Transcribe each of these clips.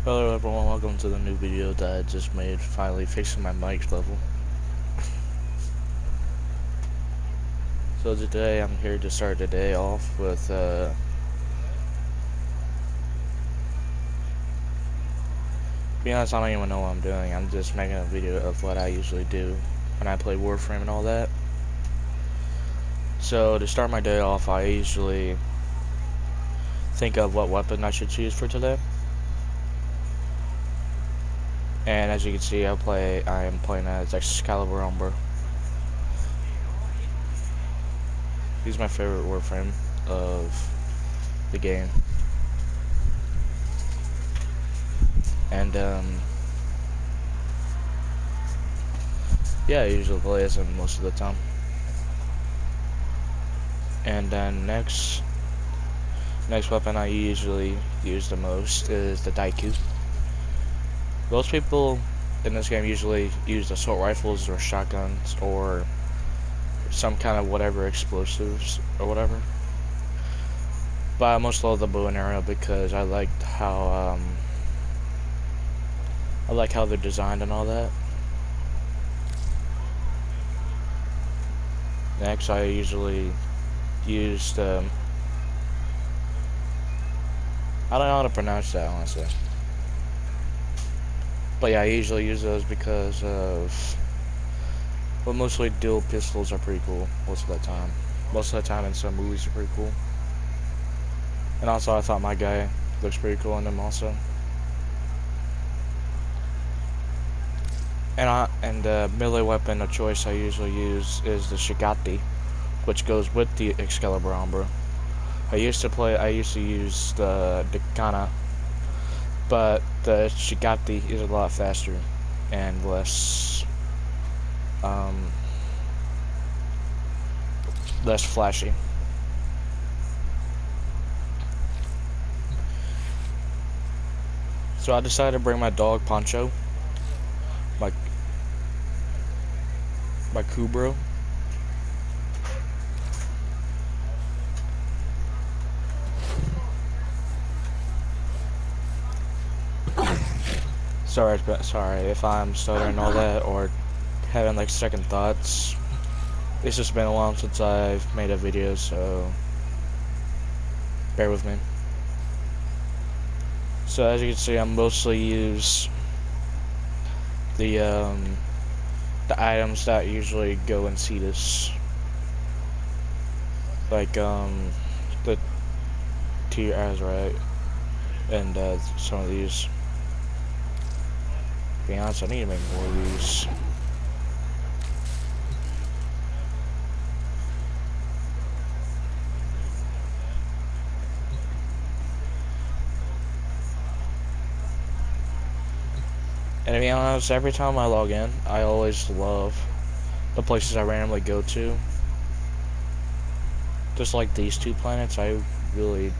Hello everyone, welcome to the new video that I just made, finally fixing my mic level. So today I'm here to start the day off with to be honest, I don't even know what I'm doing. I'm just making a video of what I usually do when I play Warframe and all that. So to start my day off, I usually think of what weapon I should choose for today. And as you can see, I am playing as Excalibur Umbra. He's my favorite Warframe of the game. And yeah, I usually play as him most of the time. And then next weapon I usually use the most is the Daiku. Most people in this game usually use assault rifles or shotguns or some kind of whatever explosives or whatever. But I most love the bow and arrow because I like how they're designed and all that. Next, I usually use the I don't know how to pronounce that honestly. But yeah, I usually use those because of, well, mostly dual pistols are pretty cool most of the time. Most of the time in some movies are pretty cool. And also I thought my guy looks pretty cool in them also. And the melee weapon of choice I usually use is the Shigati, which goes with the Excalibur Umbra. I used to use the Kana, but the Shigati is a lot faster and less flashy. So I decided to bring my dog Poncho, my Kubro. Sorry if I'm stuttering and all that or having like second thoughts. It's just been a while since I've made a video, so bear with me. So as you can see, I mostly use the items that usually go in Cetas, like the tier azurite and some of these. To be honest, I need to make more of these. And to be honest, every time I log in, I always love the places I randomly go to. Just like these two planets, I really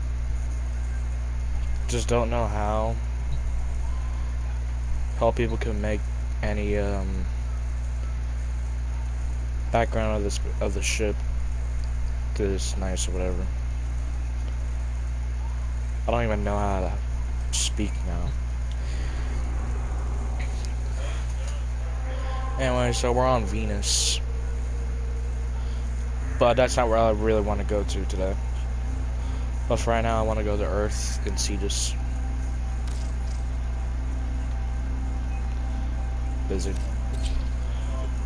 just don't know how people can make any background of the ship this nice or whatever. I don't even know how to speak now. Anyway, so we're on Venus, but that's not where I really want to go to today. But for right now, I want to go to Earth and Cetas. Busy.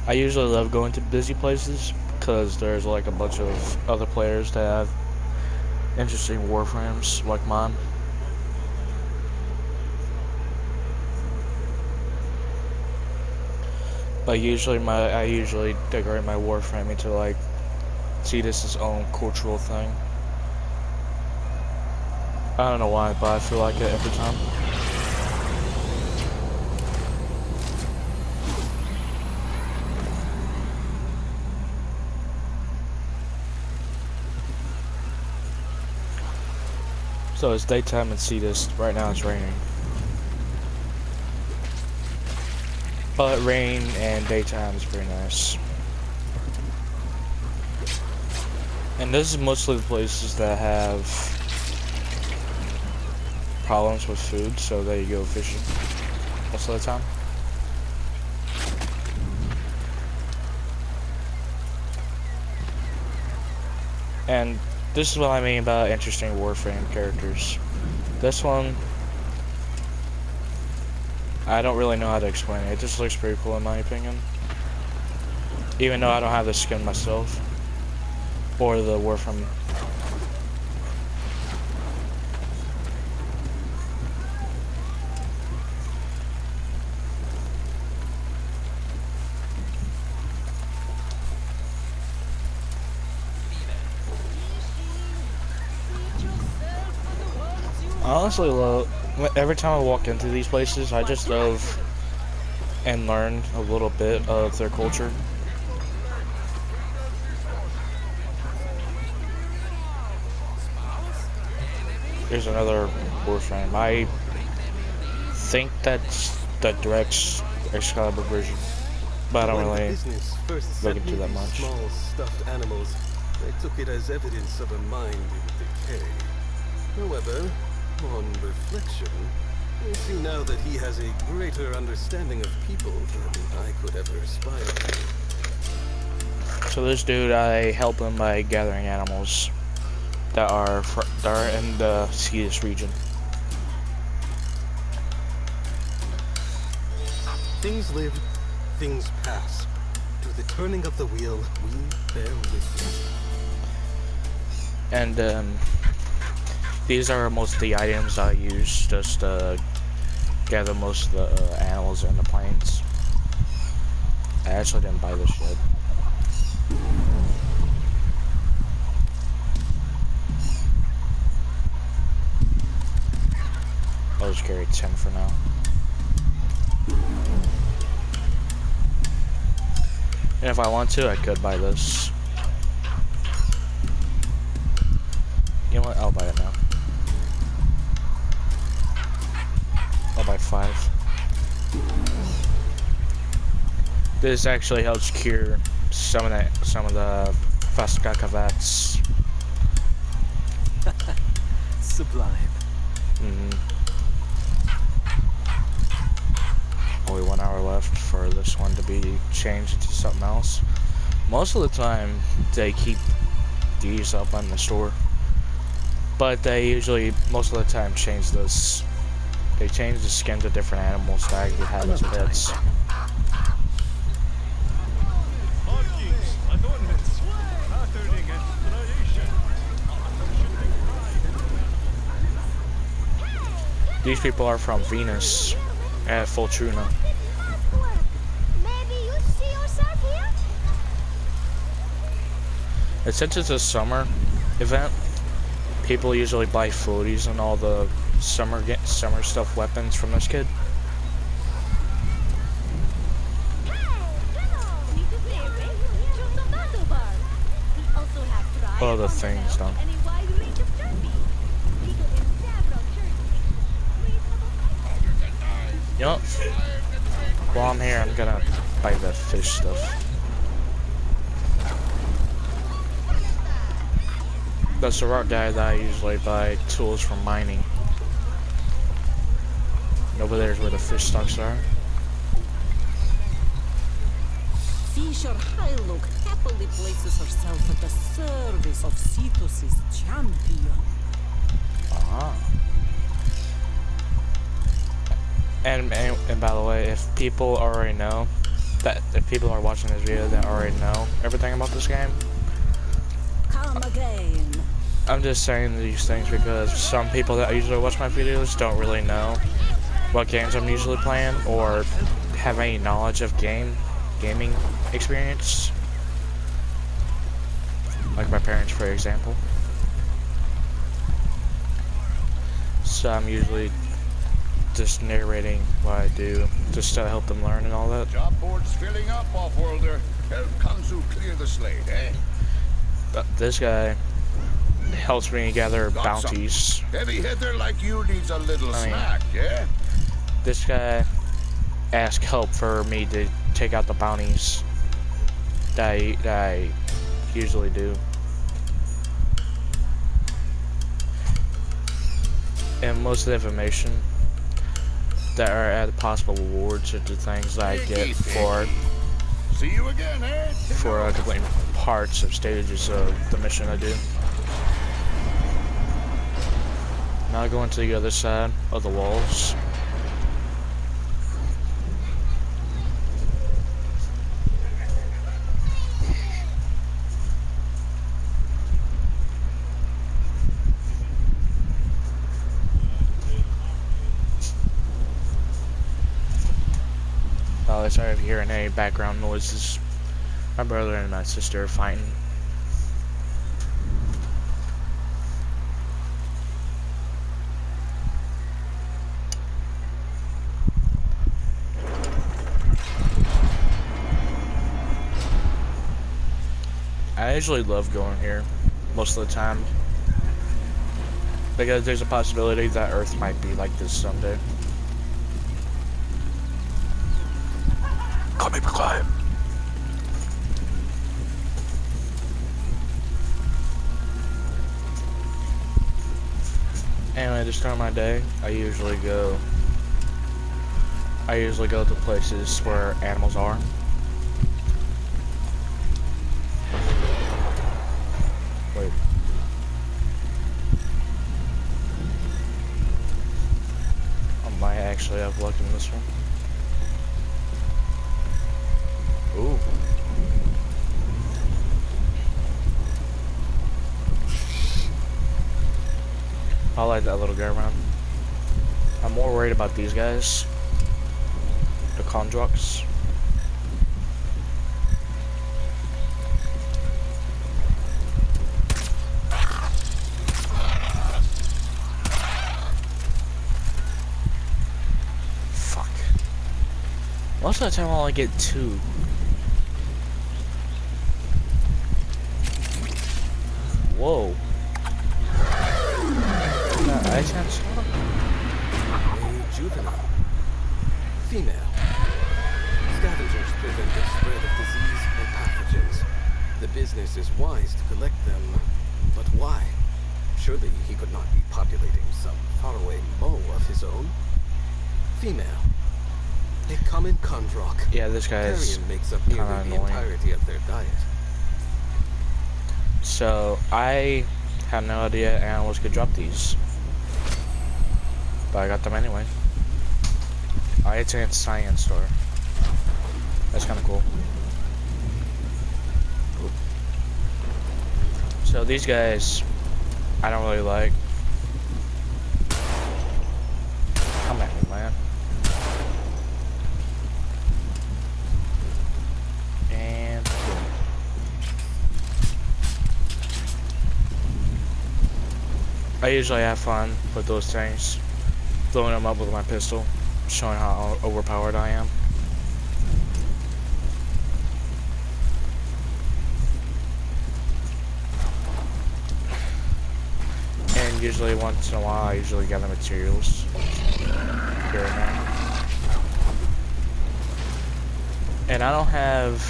I usually love going to busy places because there's like a bunch of other players that have interesting Warframes like mine. But I usually decorate my Warframe into like Cetas' own cultural thing. I don't know why, but I feel like it every time. So it's daytime in Cetas. Right now it's raining. But rain and daytime is pretty nice. And this is mostly the places that have problems with food, so they go fishing most of the time. And this is what I mean about interesting Warframe characters. This one, I don't really know how to explain it. It just looks pretty cool in my opinion. Even though I don't have the skin myself. Or the Warframe. I honestly love, every time I walk into these places, I just love and learn a little bit of their culture. Here's another Warframe. I think that's the direct Excalibur version, but I don't really look into that much. Small stuffed animals, they took it as evidence of a mind in decay. However, on reflection, I see now that he has a greater understanding of people than I could ever aspire to. So this dude, I help him by gathering animals that are in the Cetas region. Things live, things pass. To the turning of the wheel, we bear witness. And these are most of the items I use just to gather most of the animals in the plains. I actually didn't buy this yet. I'll just carry 10 for now. And if I want to, I could buy this. You know what? I'll buy it now. I'll buy 5. This actually helps cure some of the Fascacavats. Sublime. Only 1 hour left for this one to be changed into something else. Most of the time, they keep these up on the store, but they usually, most of the time, change this. They change the skin to different animals that I could have as pets. These people are from Venus at Fortuna. Maybe you see yourself here? And since it's a summer event, people usually buy floaties and all the summer stuff weapons from this kid. All the things done. You know, while I'm here, I'm gonna buy the fish stuff. That's the rock guy that I usually buy tools from mining. And over there's where the fish stocks are. Fisher Hyluk happily places herself at the service of Cetas' champion. Ah. And by the way, if people already know if people are watching this video that already know everything about this game, Come again. I'm just saying these things because some people that usually watch my videos don't really know what games I'm usually playing or have any knowledge of gaming experience. Like my parents, for example. So I'm usually just narrating what I do, just to help them learn and all that. Job board's filling up, off-worlder. Help Kanzu clear the slate, eh? But this guy helps me gather Got bounties. some heavy hitter like you needs a little snack, yeah? This guy asked help for me to take out the bounties that I usually do. And most of the information that are at possible rewards are the things that I get for See you again, eh? completing parts of stages of the mission I do. Now going to the other side of the walls. Sorry if you're hearing any background noises. My brother and my sister are fighting. I usually love going here most of the time because there's a possibility that Earth might be like this someday. Call me be quiet. Anyway, to start my day, I usually go to places where animals are. Wait. I might actually have luck in this one. Ooh. I like that little guy around. I'm more worried about these guys. The Kondroks. Fuck. Most of the time I only get 2. Whoa. Ice hand stop? A juvenile. Female. Scavengers prevent the spread of disease and pathogens. The business is wise to collect them, but why? Surely he could not be populating some faraway moe of his own. Female. A common Kondrok. Yeah, this guy is Carrion makes up nearly the annoying. entirety of their diet. So, I had no idea animals could drop these. But I got them anyway. Oh, it's a science store. That's kind of cool. So these guys, I don't really like. Come at me, man. And boom. I usually have fun with those things. Blowing them up with my pistol, showing how overpowered I am. And usually once in a while I usually gather materials here and there. And I don't have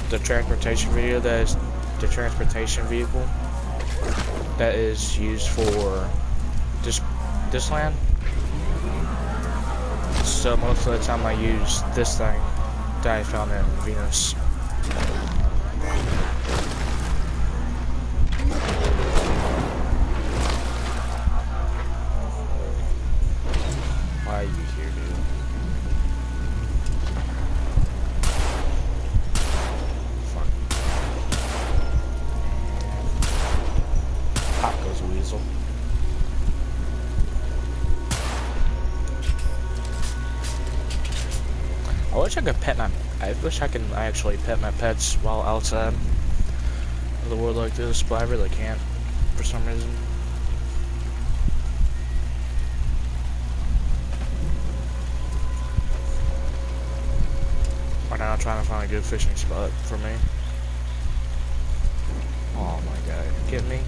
the transportation video that is the transportation vehicle that is used for this land. So most of the time I use this thing that I found in Venus. Why are you here, dude? Fuck. Pop goes a weasel. I wish I could pet my. I wish I can actually pet my pets while outside of the world like this, but I really can't for some reason. Right now, I'm trying to find a good fishing spot for me. Oh my god, you kidding me?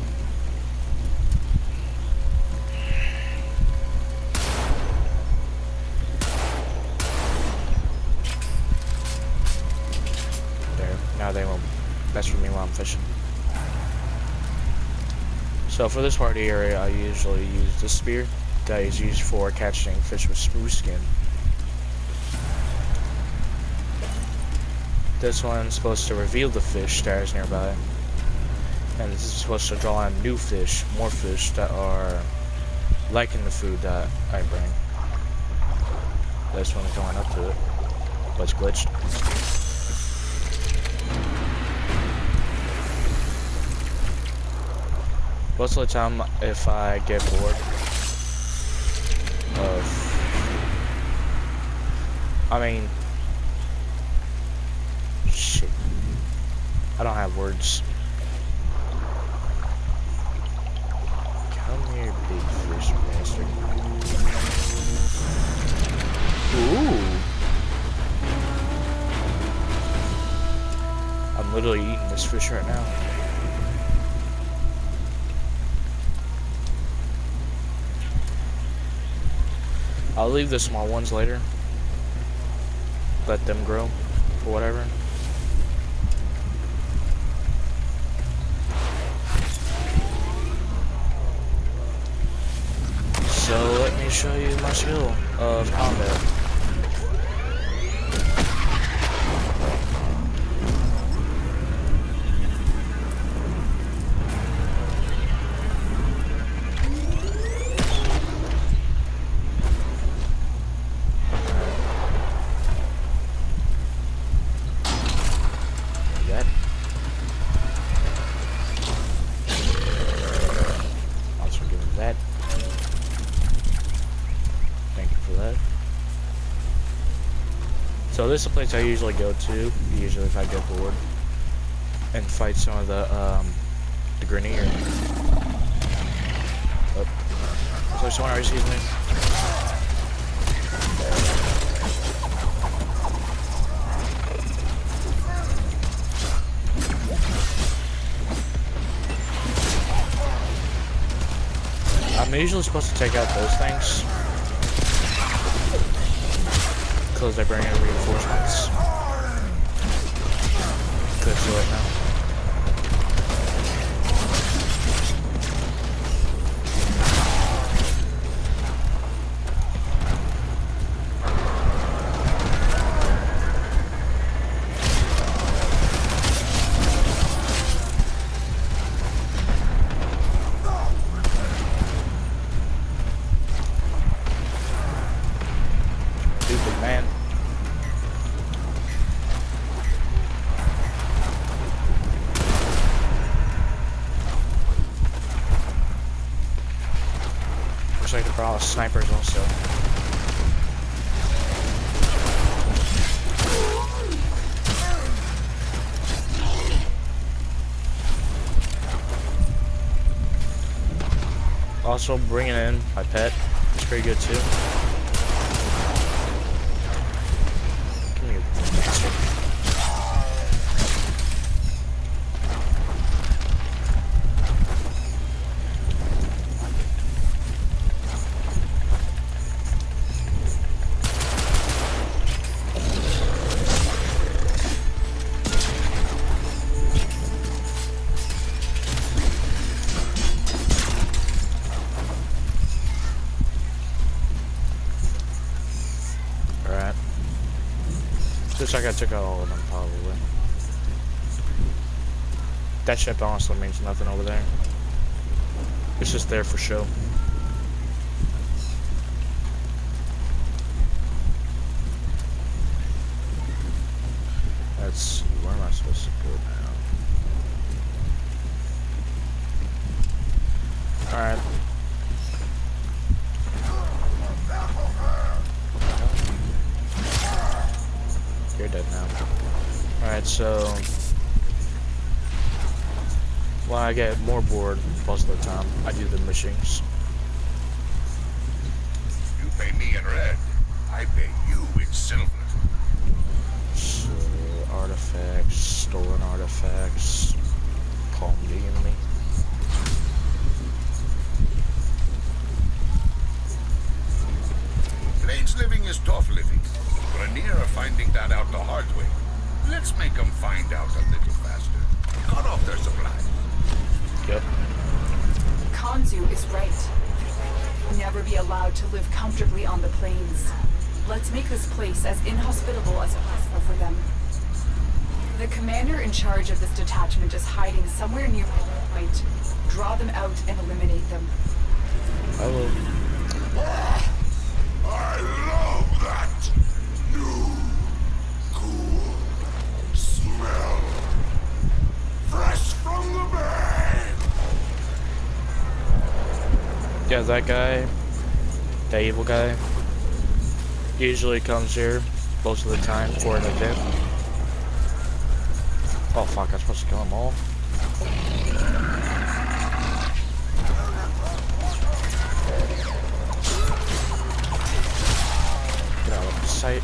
Now they won't mess with me while I'm fishing. So for this part of the area, I usually use the spear that is used for catching fish with smooth skin. This one's supposed to reveal the fish that is nearby. And this is supposed to draw on new fish, more fish that are liking the food that I bring. This one's going up to it, but it's glitched. Most of the time, if I get bored of, shit, I don't have words. Come here, big fish bastard. Ooh. I'm literally eating this fish right now. I'll leave the small ones later. Let them grow, or whatever. So let me show you my skill of combat. So this is a place I usually go to, usually if I get bored, and fight some of the Grenier. Oh. So someone already sees me. I'm usually supposed to take out those things, because they bring in reinforcements. Could do it now. Stupid man. Wish I could draw snipers also. Also bringing in my pet. It's pretty good too. Come here, bastard. Looks like I took out all of them, probably. That ship honestly means nothing over there. It's just there for show. Let's see, where am I supposed to go now? Alright. You're dead now. Alright, so when I get more bored most of the time, I do the machines. You pay me in red, I pay you in silver. So, artifacts, stolen artifacts, calm the enemy. Blades living is tough living. Grenier are finding that out the hard way. Let's make them find out a little faster. Cut off their supplies. Yep. Kanzu is right. Never be allowed to live comfortably on the plains. Let's make this place as inhospitable as possible for them. The commander in charge of this detachment is hiding somewhere near my point. Draw them out and eliminate them. I will. I love that new, cool smell. Fresh from the bag. Yeah, that guy, that evil guy, usually comes here most of the time for an event. Oh fuck, I'm supposed to kill them all. Get out of sight.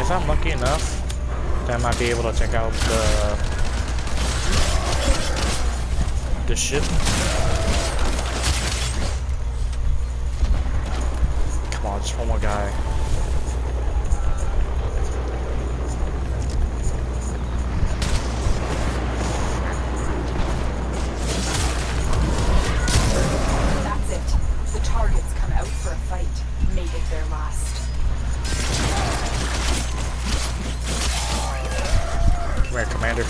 If I'm lucky enough, then I might be able to take out the ship. Come on, just one more guy. That's it. The targets come out for a fight. Make it their last. Come here, Commander.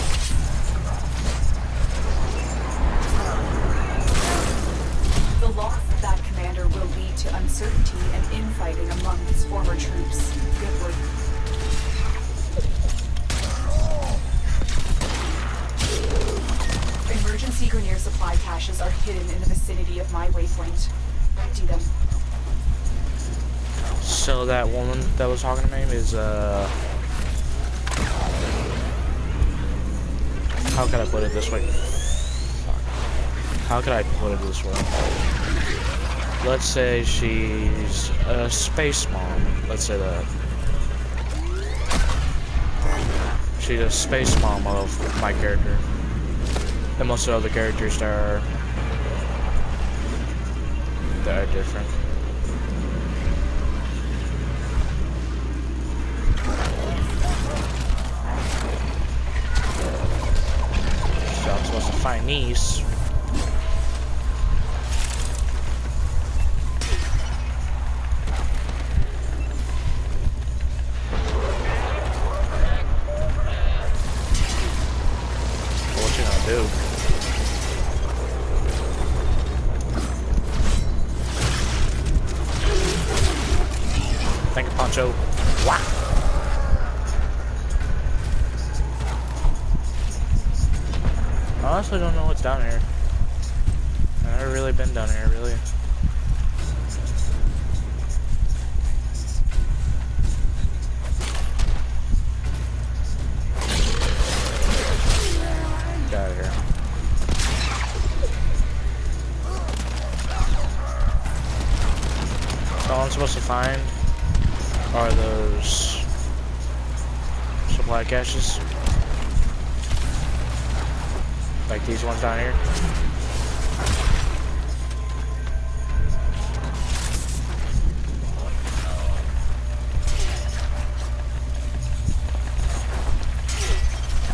The loss of that commander will lead to uncertainty and infighting among his former troops. Good work. Emergency Grenier supply caches are hidden in the vicinity of my waypoint. Empty them. So that woman that was talking to me is how can I put it this way? Fuck. How can I put it this way? Let's say she's a space mom. Let's say that. She's a space mom of my character. And most of the other characters that are different. So I'm supposed to find these. What you gonna do? Thank you, Poncho. Wow. I honestly don't know what's down here. I've never really been down here, really. Get out of here. So all I'm supposed to find are those supply caches. Like these ones down here.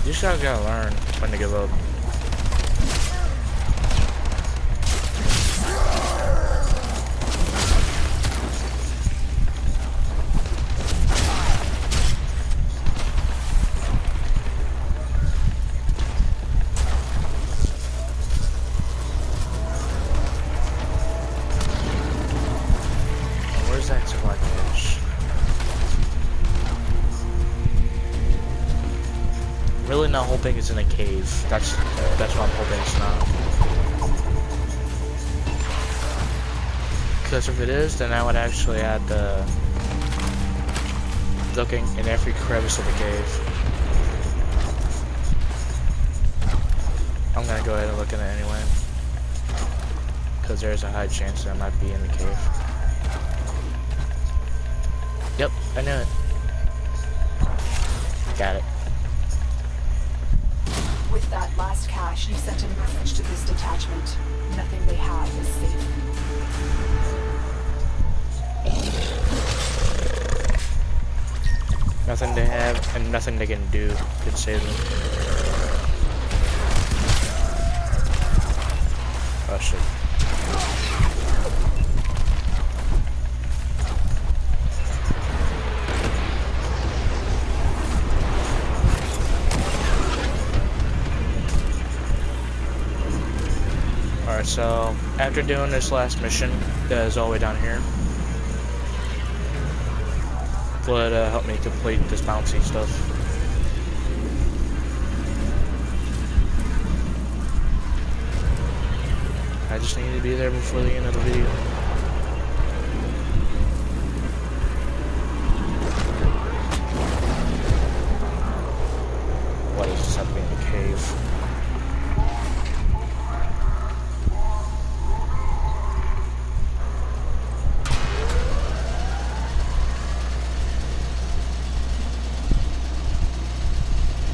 You just gotta learn when to give up. Where's that supply cache? Really not hoping it's in a cave. That's what I'm hoping it's not. Because if it is, then I would actually have to looking in every crevice of the cave. I'm gonna go ahead and look in it anyway. Because there's a high chance that I might be in the cave. Yep, I knew it. Got it. With that last cache, you sent a message to this detachment. Nothing they have is safe. Nothing they have and nothing they can do could save them. Oh shit. Alright, so after doing this last mission that is all the way down here, would help me complete this bouncy stuff. I just need to be there before the end of the video. What is this happening in the cave?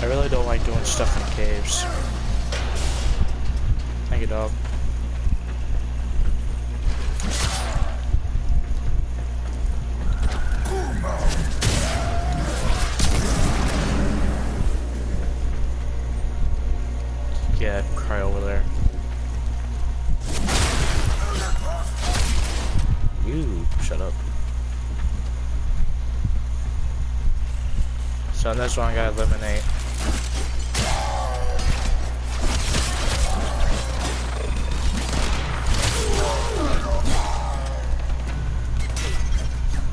I really don't like doing stuff in caves. Thank you, dog. Yeah, cry over there. You shut up. So this one I gotta eliminate.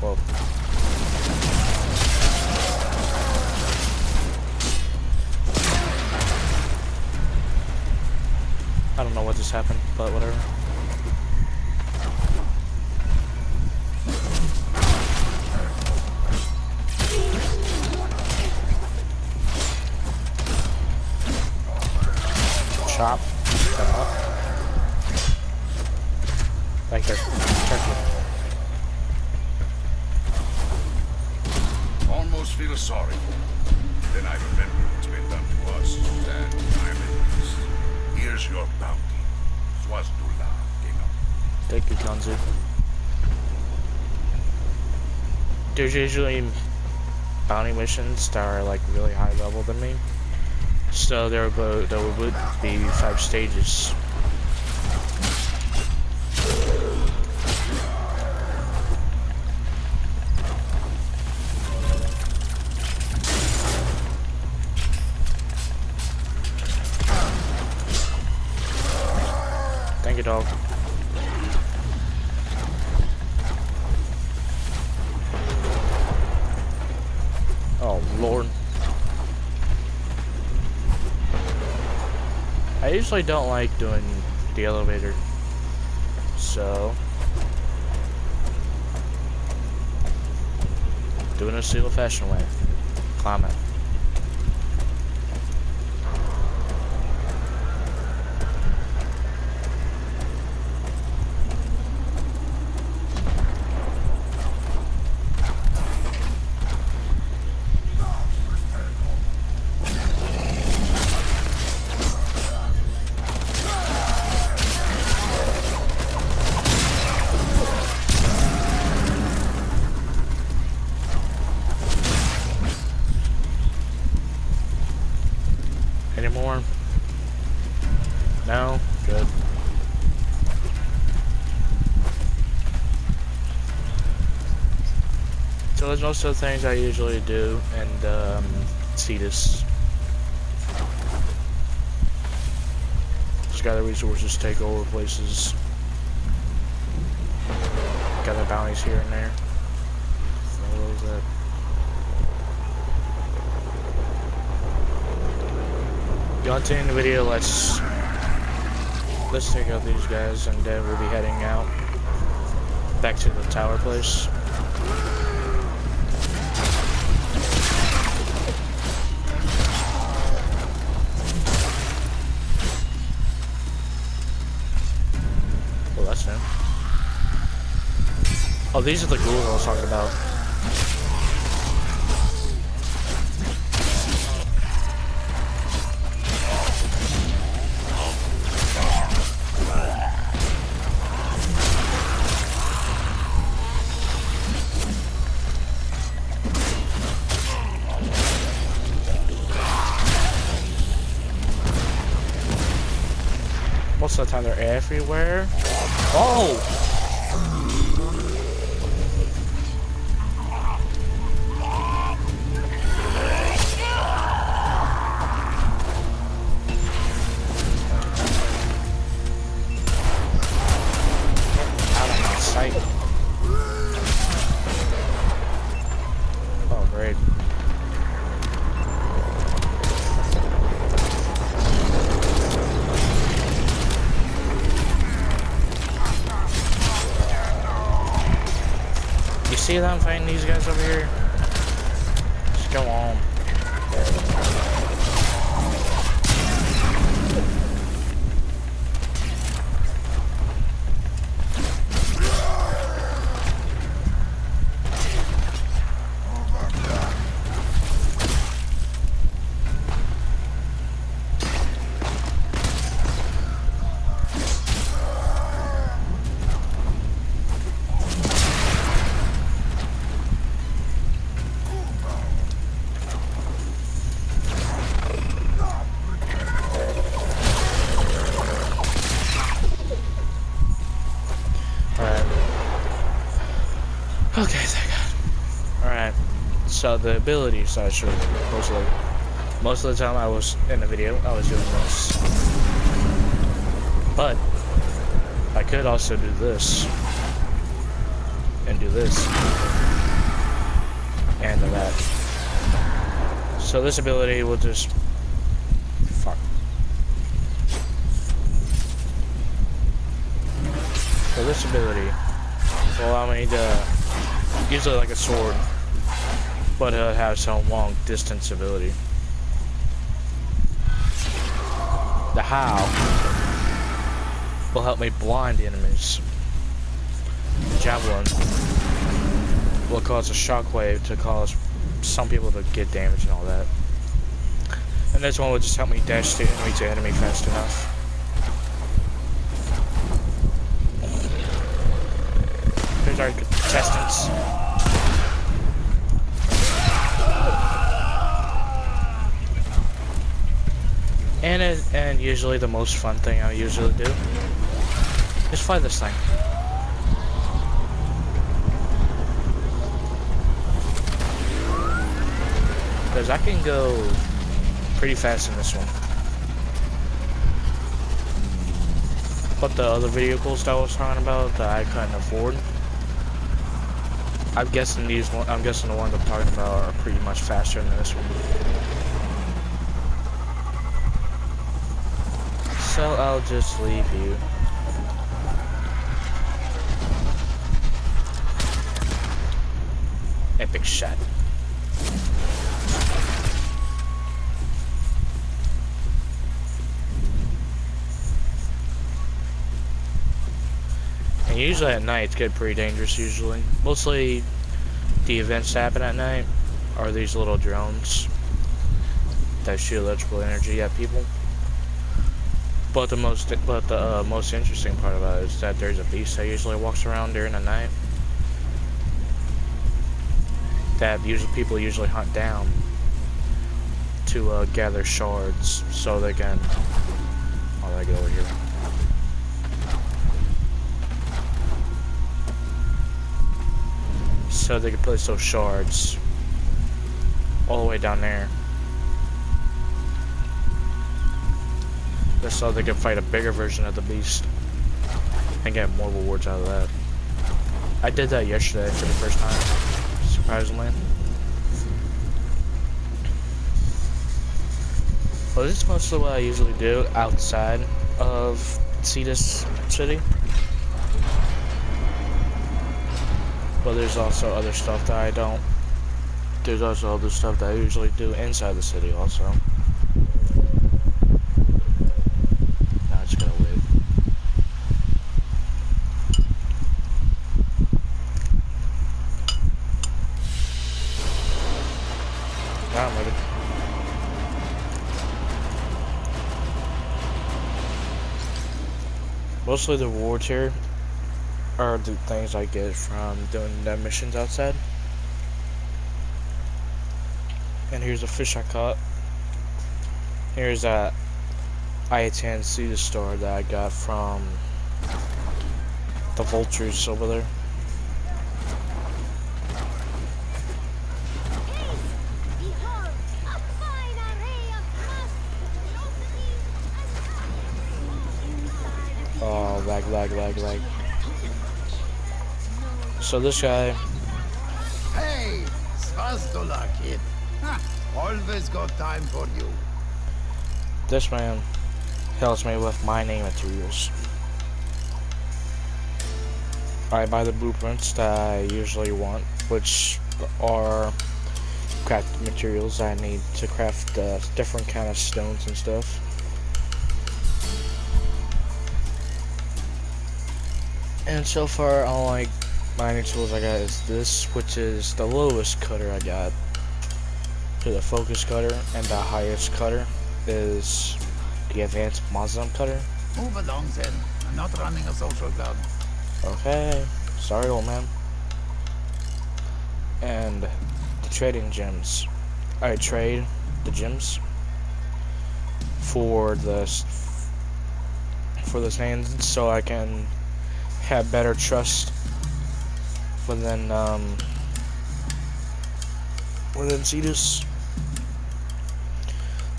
Whoa. I don't know what just happened, but whatever. Chop. Come up. Right there. Turkey. Almost feel sorry. Then I remember what's been done to us, and I'm at peace. Here's your bounty. Swazdula, Gingham. Thank you, Kanzu. There's usually bounty missions that are like really high level than me. So there would be 5 stages. Thank you, dog. Oh, Lord. I usually don't like doing the elevator, so doing it a single fashion way. Climb it. Any more? No? Good. So those are most of the things I usually do, and Cetas. Just gather resources, take over places. Gather bounties here and there. What was that? You want to end the video? Let's take out these guys, and then we'll be heading out back to the tower place. Well, that's new. Oh, these are the ghouls I was talking about. most of the time they're everywhere. Oh! Out of my sight. Oh, great. See that I'm fighting these guys over here? Just go on. Okay, thank God. Alright, so the abilities I showed most of the time I was in the video, I was doing this. But I could also do this. And do this. And do that. So this ability will just... Fuck. So this ability will allow me to... Usually like a sword, but it has some long distance ability. The how will help me blind enemies. The javelin will cause a shockwave to cause some people to get damage and all that. And this one will just help me dash to enemy fast enough. Here's our contestants. And usually the most fun thing I usually do is fight this thing. Because I can go pretty fast in this one. But the other vehicles that I was talking about that I couldn't afford, I'm guessing the ones I'm talking about are pretty much faster than this one. So I'll just leave you. Epic shot. And usually at night it's get pretty dangerous usually. Mostly the events that happen at night are these little drones that shoot electrical energy at people. But the most interesting part about it is that there's a beast that usually walks around during the night that people usually hunt down to gather shards so they can. Oh, I get over here. So they can place those shards all the way down there. Just so they can fight a bigger version of the beast and get more rewards out of that. I did that yesterday for the first time, surprisingly. Well, this is mostly what I usually do outside of Cetas City. But there's also other stuff that I don't. There's also other stuff that I usually do inside the city also. Now I just gotta wait. Now I'm ready. Mostly the rewards here are the things I get from doing the missions outside. And here's a fish I caught. Here's I-10 Cetas star that I got from the vultures over there. Behold, a fine array of muscles, Oh, lag. So this guy, Hey, Svastola, kid. Ha, always got time for you. this man helps me with mining materials. I buy the blueprints that I usually want, which are crafted materials I need to craft different kind of stones and stuff. And so far, all mining tools I got is this, which is the lowest cutter I got. To the focus cutter, and the highest cutter is the advanced Muslim cutter. Move along then. I'm not running a social club. Okay, sorry, old man. And the trading gems. I trade the gems for the sands, so I can have better trust within Cetus.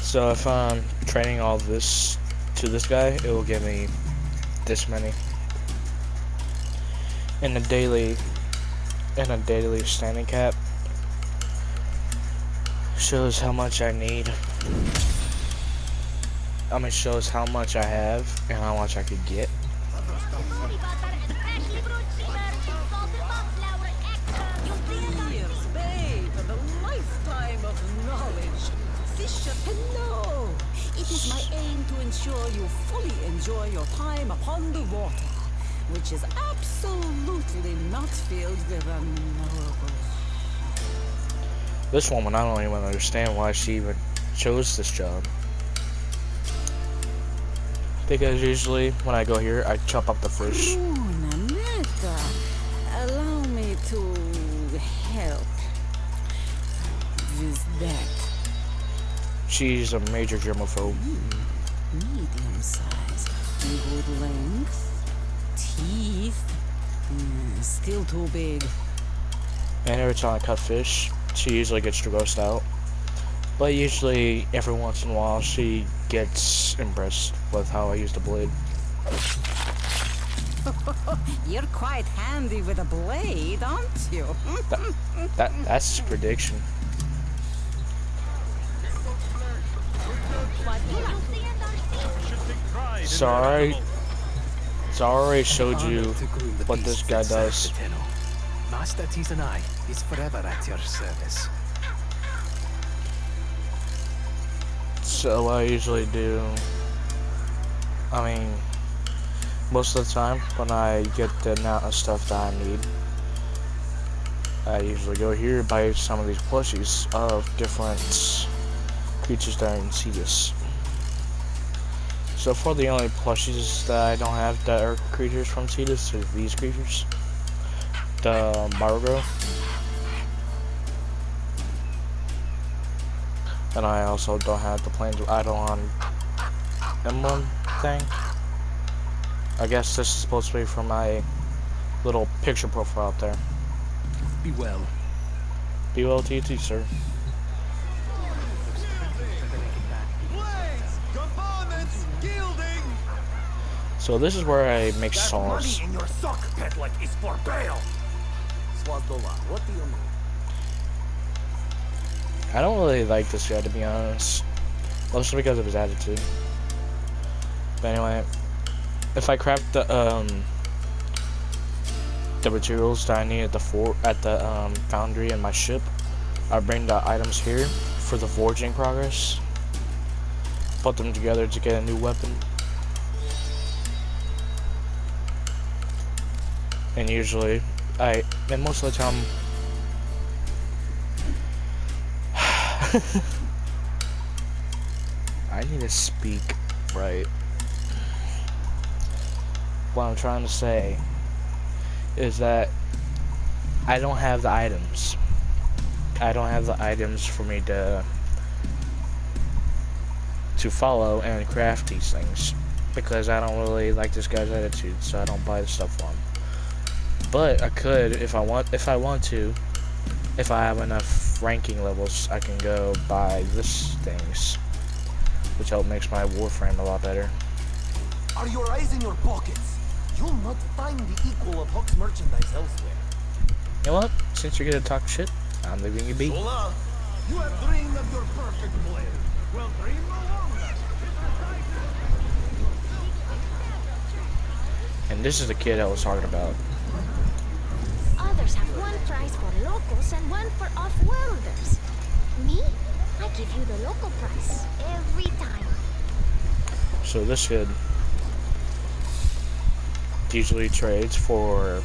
So if I'm trading all this to this guy, it will give me this many. In a daily standing cap shows how much I need. Shows how much I have and how much I could get. Years, babe, and a lifetime of knowledge. Fisher, hello. It is my aim to ensure you fully enjoy your time upon the water, which is absolutely not filled with unknowable. This woman, I don't even understand why she even chose this job. Because usually when I go here, I chop up the fish. Nanetta, allow me to help with that. She's a major germaphobe. Medium size, good length, teeth, still too big. And every time I cut fish, she usually gets grossed out. But usually, every once in a while, she gets impressed with how I use the blade. You're quite handy with a blade, aren't you? That's prediction. Sorry. So I already showed you what this guy does. Master Tis and I is forever at your service. So what I usually do, most of the time when I get the amount of stuff that I need, I usually go here and buy some of these plushies of different creatures that are in Cetas. So far the only plushies that I don't have that are creatures from Cetas are these creatures. The Margo. And I also don't have the planes add-on emblem thing. I guess this is supposed to be for my little picture profile up there. Be well. Be well to you too, sir. So this is where I make saws. Money in your sock, Petlet, is for bail. Swazdola, what do you mean? I don't really like this guy, to be honest. Mostly because of his attitude. But anyway, if I craft the materials that I need at the foundry in my ship, I bring the items here for the forging progress. Put them together to get a new weapon. And usually, and most of the time, I need to speak right. What I'm trying to say is that I don't have the items. I don't have the items for me to to follow and craft these things, because I don't really like this guy's attitude, so I don't buy the stuff for him. But I could, if I want to, if I have enough ranking levels, I can go buy this things, which help makes my Warframe a lot better. Are your eyes in your pockets? You'll not find the equal of Huck's merchandise elsewhere. You know what? Since you're gonna talk shit, I'm leaving you be. Zola, you have dreamed of your perfect blade. Well, dream no longer. And this is the kid I was talking about. Others have one price for locals and one for off-worlders. Me? I give you the local price every time. So this kid usually trades for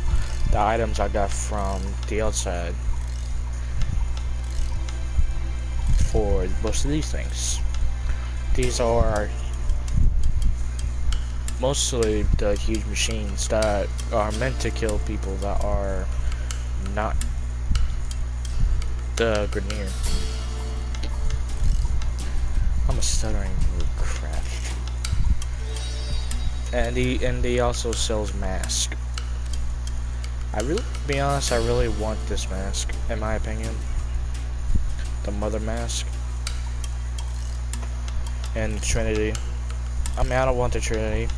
the items I got from the outside for most of these things. These are mostly the huge machines that are meant to kill people that are not the Grineer. I'm a stuttering little crap. And he also sells masks. To be honest, I really want this mask, in my opinion. The Mother mask. And Trinity. I mean, I don't want the Trinity.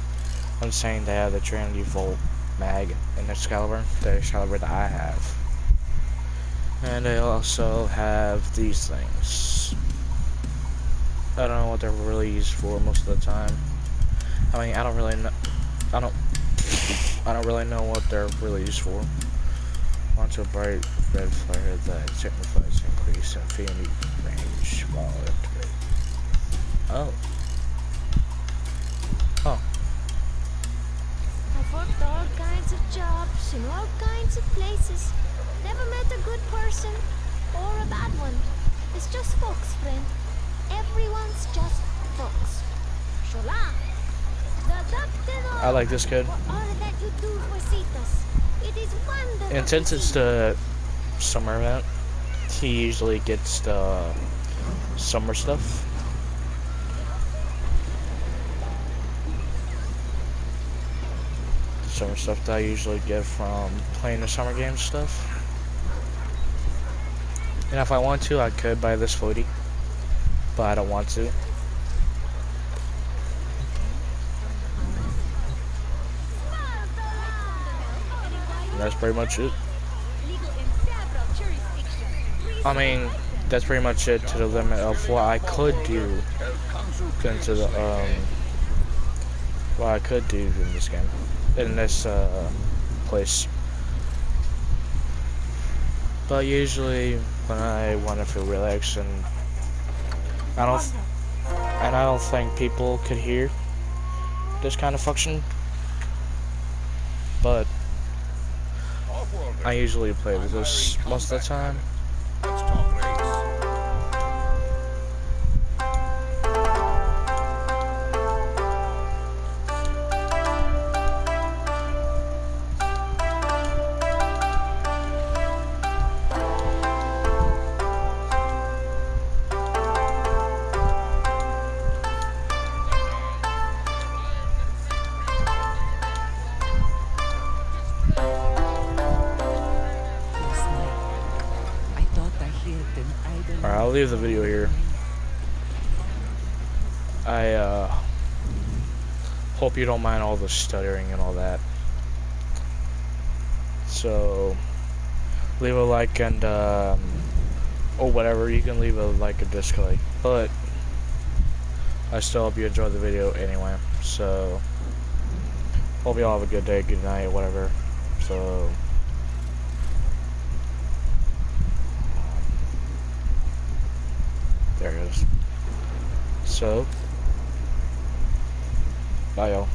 I'm saying they have the Trinity Volt mag in Excalibur, the Excalibur that I have. And they also have these things. I don't know what they're really used for most of the time. I mean, I don't really know what they're really used for. Launch a bright red flare that signifies increase in infinity range while activated. Oh. Oh. I've worked all kinds of jobs in all kinds of places. Never met a good person or a bad one. It's just folks, friend. Everyone's just folks. Shola. I like this kid. And since it's the summer event, he usually gets the summer stuff. The summer stuff that I usually get from playing the summer game stuff. And if I want to, I could buy this floaty, but I don't want to. And that's pretty much it. I mean, that's pretty much it to the limit of what I could do into the what I could do in this game, in this place. But usually when I want to feel relaxed, and I don't think people could hear this kind of function, but I usually play with this most of the time. Let's talk race. Alright, I'll leave the video here. I hope you don't mind all the stuttering and all that. So leave a like and or whatever, you can leave a like or dislike, but I still hope you enjoyed the video anyway. So hope you all have a good day, good night, whatever. So there it is. So bye y'all.